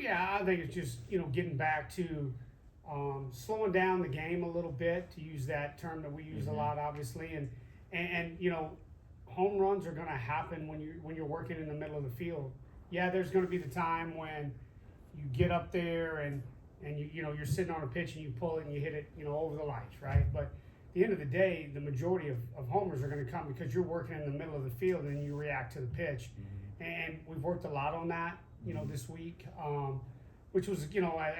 Yeah, I think it's just, getting back to slowing down the game a little bit, to use that term that we use a lot, obviously, and home runs are going to happen when you're working in the middle of the field. Yeah, there's going to be the time when you get up there and you're sitting on a pitch and you pull it and you hit it over the lights, right? But at the end of the day, the majority of homers are going to come because you're working in the middle of the field and you react to the pitch. And we've worked a lot on that, this week, which was,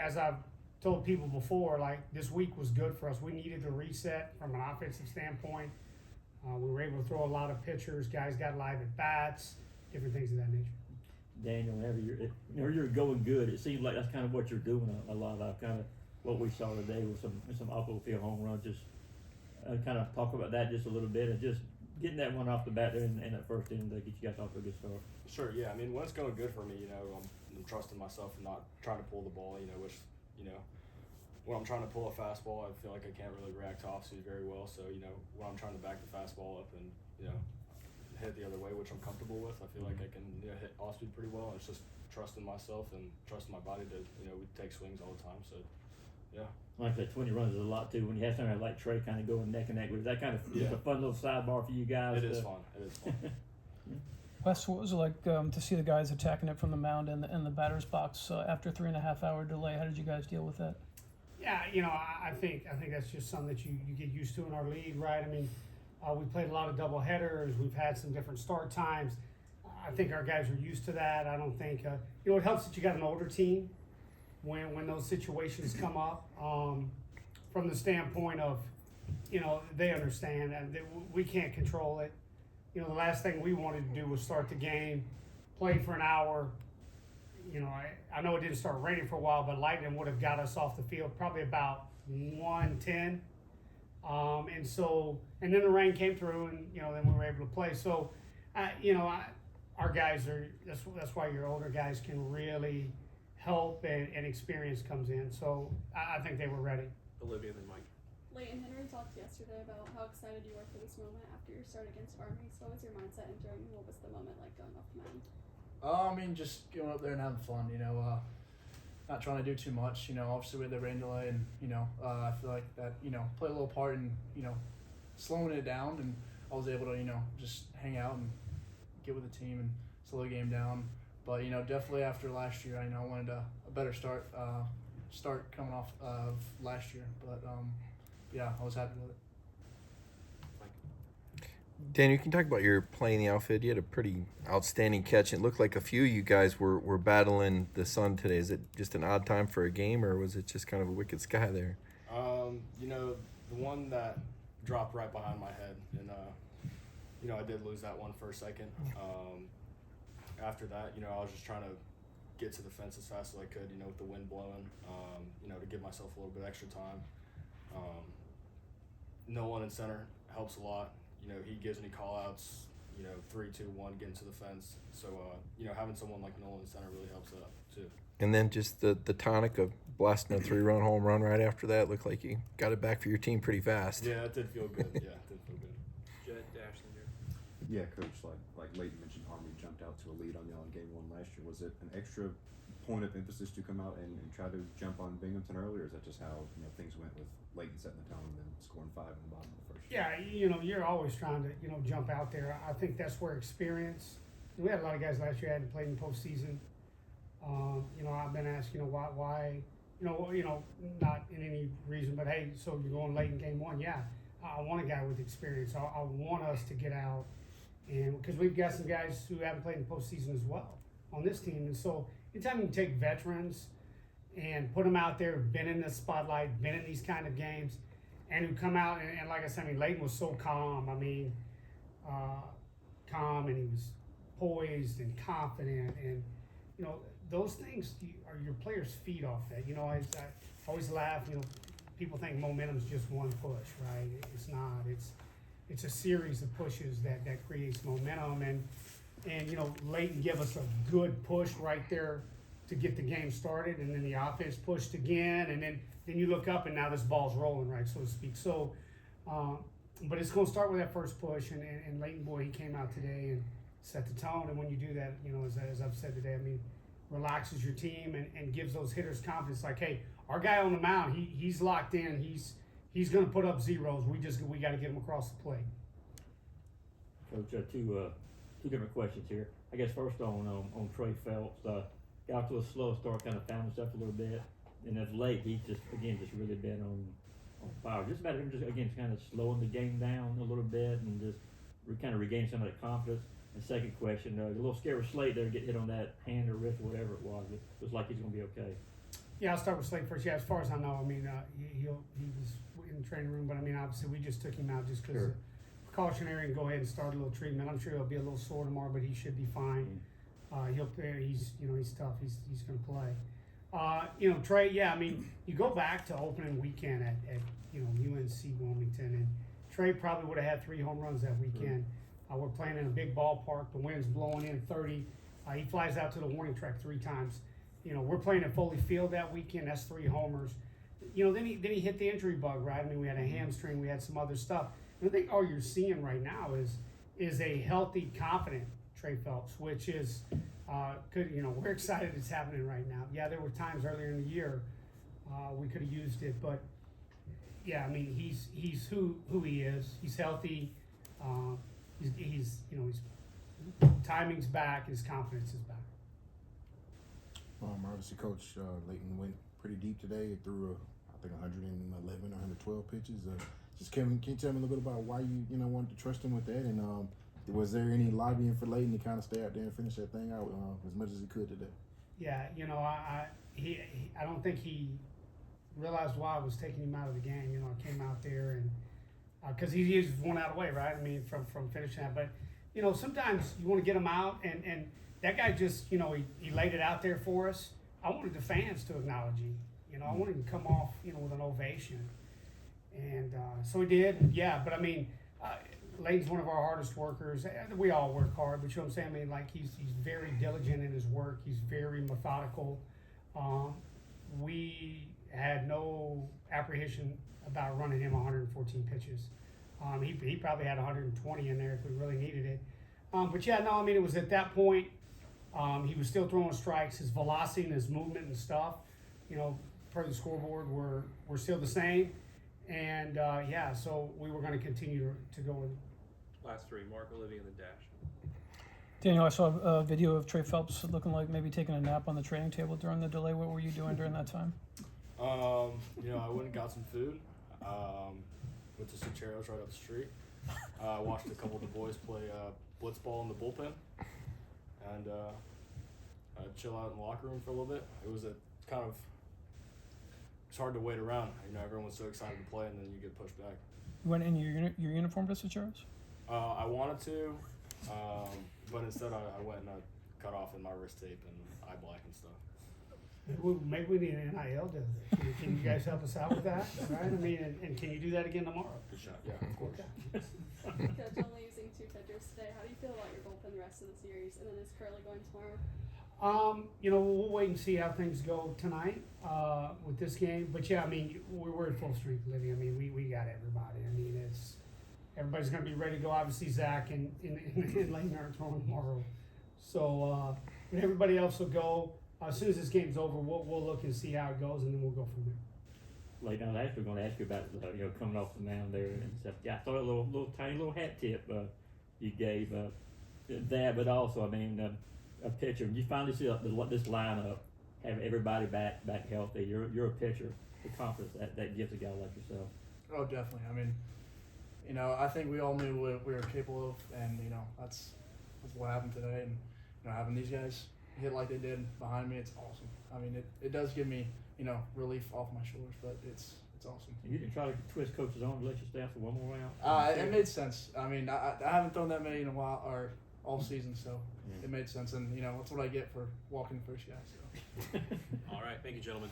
as I've told people before, like, this week was good for us. We needed to reset from an offensive standpoint. We were able to throw a lot of pitchers. Guys got live at bats, different things of that nature. Daniel, whenever you're going good, it seems like that's kind of what you're doing a lot of. Kind of what we saw today with some off the field home runs. Just kind of talk about that just a little bit, and just getting that one off the bat there in that first inning to get you guys off to a good start. Sure, yeah. I mean, when it's going good for me, I'm trusting myself and not trying to pull the ball, which, when I'm trying to pull a fastball, I feel like I can't really react to off-speed very well. So, when I'm trying to back the fastball up and, hit the other way, which I'm comfortable with, I feel like I can hit off-speed pretty well. And it's just trusting myself and trusting my body to, we take swings all the time. So, yeah. Like I said, 20 runs is a lot too. When you have somebody like Trey kind of going neck and neck with that kind of just a fun little sidebar for you guys. It is fun. It is fun. Wes, what was it like to see the guys attacking it from the mound in the batter's box after a 3.5 hour delay? How did you guys deal with that? Yeah, I think that's just something that you get used to in our league, right? I mean, we played a lot of double headers. We've had some different start times. I think our guys are used to that. I don't think it helps that you got an older team when those situations come up. From the standpoint of, they understand and we can't control it. The last thing we wanted to do was start the game, play for an hour. I know it didn't start raining for a while, but lightning would have got us off the field probably about 1:10. And then the rain came through, and then we were able to play. So, our guys are. That's why your older guys can really help, and experience comes in. So I think they were ready. Olivia, then Mike. Leighton Henry talked yesterday about how excited you were for this moment after your start against Army. So what was your mindset entering? What was the moment like going off the mound? I mean, just going up there and having fun, not trying to do too much, obviously with the rain delay and, I feel like that, played a little part in, slowing it down, and I was able to, just hang out and get with the team and slow the game down. But, definitely after last year, I wanted a better start coming off of last year. But, yeah, I was happy with it. Dan, you can talk about your play in the outfield. You had a pretty outstanding catch. It looked like a few of you guys were battling the sun today. Is it just an odd time for a game, or was it just kind of a wicked sky there? The one that dropped right behind my head, and I did lose that one for a second. After that, I was just trying to get to the fence as fast as I could, with the wind blowing, to give myself a little bit extra time. No one in center helps a lot. He gives me call-outs, 3, 2, 1, getting to the fence. So, having someone like Nolan in center really helps that too. And then just the tonic of blasting a 3-run home run right after that. Looked like you got it back for your team pretty fast. Yeah, it did feel good. Yeah, it did feel good. Jed Dashner. Yeah, Coach, like Leighton mentioned, Army jumped out to a lead on y'all in game 1 last year. Was it an extra point of emphasis to come out and try to jump on Binghamton early, or is that just how things went with Leighton setting the tone and then scoring 5 in the bottom of the first? Yeah, you're always trying to jump out there. I think that's where experience. We had a lot of guys last year hadn't played in postseason. I've been asked, why, not in any reason, but hey, so you're going late in game 1? Yeah, I want a guy with experience. I want us to get out, and because we've got some guys who haven't played in postseason as well on this team, and so anytime you take veterans and put them out there, been in the spotlight, been in these kind of games, and who come out and like I said, Leighton was so calm. Calm, and he was poised and confident, and those things your players feed off that. I always laugh. People think momentum is just one push, right? It's not. It's a series of pushes that creates momentum, and Leighton gave us a good push right there to get the game started, and then the offense pushed again, and then you look up and now this ball's rolling, right, so to speak. So, but it's going to start with that first push, and Leighton, boy, he came out today and set the tone. And when you do that, as I've said today, relaxes your team and gives those hitters confidence. Like, hey, our guy on the mound, he's locked in. He's going to put up zeros. We got to get him across the plate. Coach, two different questions here. I guess first on Trey Phelps, got off to a slow start, kind of found himself a little bit, and of late he's just really been on fire. Just about him just kind of slowing the game down a little bit and just kind of regain some of that confidence. And second question, a little scared with Slate there to get hit on that hand or wrist or whatever it was. It looks like he's going to be okay. Yeah, I'll start with Slate first. Yeah, as far as I know, I mean, he was in the training room, but I mean, obviously we just took him out just because Sure. precautionary and go ahead and start a little treatment. I'm sure he'll be a little sore tomorrow, but he should be fine. He'll play. He's tough. He's going to play. Trey. Yeah, I mean, you go back to opening weekend at UNC Wilmington, and Trey probably would have had 3 home runs that weekend. We're playing in a big ballpark. The wind's blowing in 30. He flies out to the warning track 3 times. We're playing at Foley Field that weekend. That's 3 homers. Then he hit the injury bug, right? I mean, we had a hamstring. We had some other stuff. And I think all you're seeing right now is a healthy, confident Trey Phelps, which is we're excited it's happening right now. Yeah, there were times earlier in the year we could have used it, but yeah, I mean he's who he is. He's healthy. He's timing's back. His confidence is back. Obviously, Coach Layton went pretty deep today. Threw I think 111 or 112 pitches. Can you tell me a little bit about why you wanted to trust him with that, and was there any lobbying for Layton to kind of stay out there and finish that thing out as much as he could today? Yeah, I don't think he realized why I was taking him out of the game. I came out there and because he is 1 out of the way, right? I mean, from finishing that, but sometimes you want to get him out, and that guy just he laid it out there for us. I wanted the fans to acknowledge him. I wanted him to come off with an ovation, and so he did. Yeah, but I mean, Layton's one of our hardest workers. We all work hard, but you know what I'm saying? I mean, like he's very diligent in his work. He's very methodical. We had no apprehension about running him 114 pitches. He probably had 120 in there if we really needed it. But yeah, no, I mean, it was at that point, he was still throwing strikes. His velocity and his movement and stuff, per the scoreboard, were still the same. And so we were going to continue to go with him. Last 3, Mark, Olivia, and then Dash. Daniel, I saw a video of Trey Phelps looking like maybe taking a nap on the training table during the delay. What were you doing during that time? I went and got some food. Went to Suchero's right up the street. Watched a couple of the boys play blitzball in the bullpen, and chill out in the locker room for a little bit. It was it's hard to wait around. Everyone was so excited to play, and then you get pushed back. You went in your uniform to Suchero's? I wanted to, but instead I went and I cut off in my wrist tape and eye black and stuff. Maybe we need an NIL deal. Can you guys help us out with that? Right? I mean, and can you do that again tomorrow? Good shot. Yeah, of course. Coach, only using 2 pitchers today. How do you feel about your bullpen the rest of the series? And then is Curley going tomorrow? We'll wait and see how things go tonight with this game. But yeah, I mean, we're at full strength, Livy. I mean, we got everybody. I mean, everybody's going to be ready to go. Obviously, Zach and Layton are throwing tomorrow. So, but everybody else will go. As soon as this game's over, we'll look and see how it goes, and then we'll go from there. Late down, I was going to ask you about coming off the mound there and stuff. Yeah, I thought a little tiny little hat tip you gave that, but also I mean a pitcher. When you finally see this lineup have everybody back healthy, you're a pitcher. The confidence that gives a guy like yourself. Oh, definitely. I mean, I think we all knew what we were capable of, and that's what happened today. And having these guys hit like they did behind me, it's awesome. I mean, it does give me relief off my shoulders, but it's awesome. You didn't try to twist coach's arm to let you stay out for one more round? It made sense. I mean, I haven't thrown that many in a while or all season, so it made sense. And that's what I get for walking the first guy. So. All right, thank you, gentlemen.